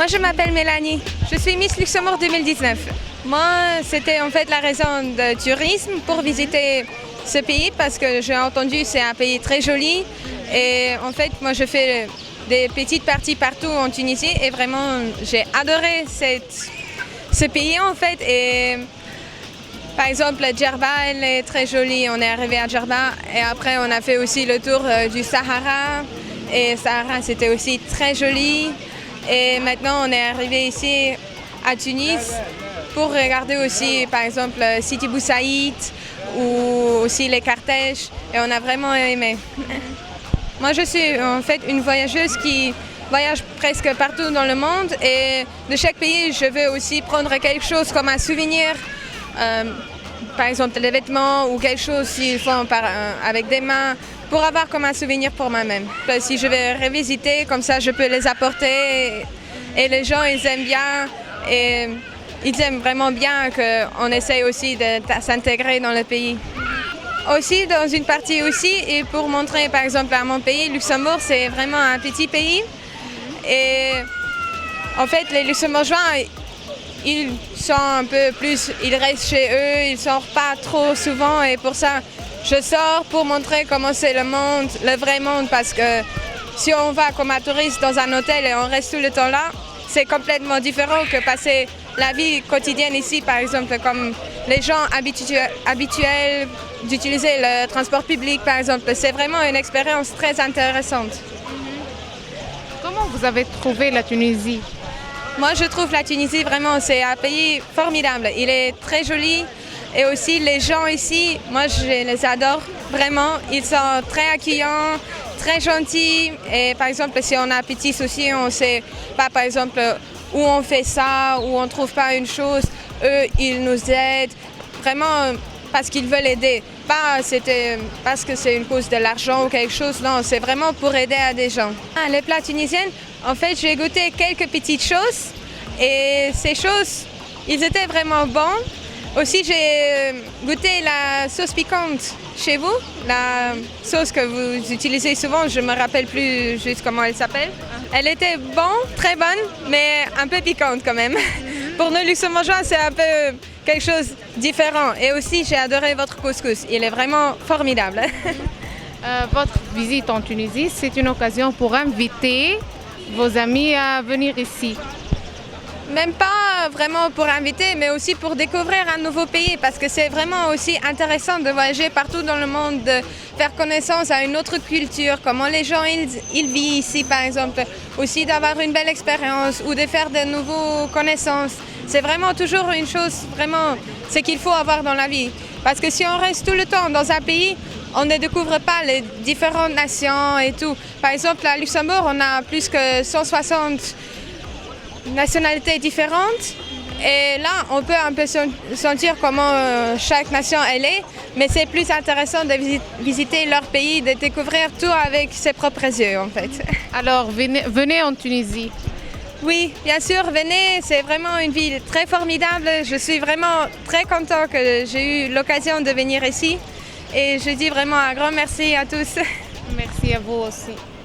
Moi, je m'appelle Mélanie. Je suis Miss Luxembourg 2019. Moi, c'était en fait la raison de tourisme pour visiter ce pays parce que j'ai entendu que c'est un pays très joli. Et en fait, moi, je fais des petites parties partout en Tunisie et vraiment, j'ai adoré ce pays en fait. Et par exemple, Djerba, elle est très jolie. On est arrivé à Djerba et après, on a fait aussi le tour du Sahara. Et Sahara, c'était aussi très joli. Et maintenant, on est arrivé ici à Tunis pour regarder aussi, par exemple, Sidi Bou Saïd ou aussi les Carthèges. Et on a vraiment aimé. Moi, je suis en fait une voyageuse qui voyage presque partout dans le monde. Et de chaque pays, je veux aussi prendre quelque chose comme un souvenir. Par exemple, des vêtements ou quelque chose s'ils font avec des mains. Pour avoir comme un souvenir pour moi-même. Si je vais revisiter, comme ça je peux les apporter et les gens ils aiment bien et ils aiment vraiment bien qu'on essaye aussi de s'intégrer dans le pays. Aussi dans une partie aussi et pour montrer par exemple à mon pays, Luxembourg c'est vraiment un petit pays et en fait les Luxembourgeois ils sont un peu plus, ils restent chez eux, ils ne sortent pas trop souvent et pour ça je sors pour montrer comment c'est le monde, le vrai monde, parce que si on va comme un touriste dans un hôtel et on reste tout le temps là, c'est complètement différent que passer la vie quotidienne ici, par exemple, comme les gens habituels d'utiliser le transport public, par exemple. C'est vraiment une expérience très intéressante. Comment vous avez trouvé la Tunisie? Moi, je trouve la Tunisie vraiment, c'est un pays formidable. Il est très joli. Et aussi les gens ici, moi je les adore vraiment. Ils sont très accueillants, très gentils. Et par exemple, si on a un petit souci, on ne sait pas par exemple où on fait ça, où on ne trouve pas une chose. Eux, ils nous aident vraiment parce qu'ils veulent aider. Pas parce que c'est une cause de l'argent ou quelque chose. Non, c'est vraiment pour aider à des gens. Les plats tunisiens, en fait, j'ai goûté quelques petites choses. Et ces choses, ils étaient vraiment bons. Aussi, j'ai goûté la sauce piquante chez vous, la sauce que vous utilisez souvent, je ne me rappelle plus juste comment elle s'appelle. Elle était très bonne, mais un peu piquante quand même. Pour nous Luxembourgeois, c'est un peu quelque chose de différent. Et aussi, j'ai adoré votre couscous, il est vraiment formidable. Votre visite en Tunisie, c'est une occasion pour inviter vos amis à venir ici. Même pas vraiment pour inviter, mais aussi pour découvrir un nouveau pays, parce que c'est vraiment aussi intéressant de voyager partout dans le monde, de faire connaissance à une autre culture, comment les gens ils vivent ici par exemple, aussi d'avoir une belle expérience ou de faire de nouvelles connaissances. C'est vraiment toujours une chose, vraiment, ce qu'il faut avoir dans la vie. Parce que si on reste tout le temps dans un pays, on ne découvre pas les différentes nations et tout. Par exemple, à Luxembourg, on a plus que 160 nationalités différentes et là on peut un peu sentir comment chaque nation elle est, mais c'est plus intéressant de visiter leur pays, de découvrir tout avec ses propres yeux en fait. Alors venez en Tunisie. Oui, bien sûr, venez, c'est vraiment une ville très formidable. Je suis vraiment très contente que j'ai eu l'occasion de venir ici et je dis vraiment un grand merci à tous. Merci à vous aussi.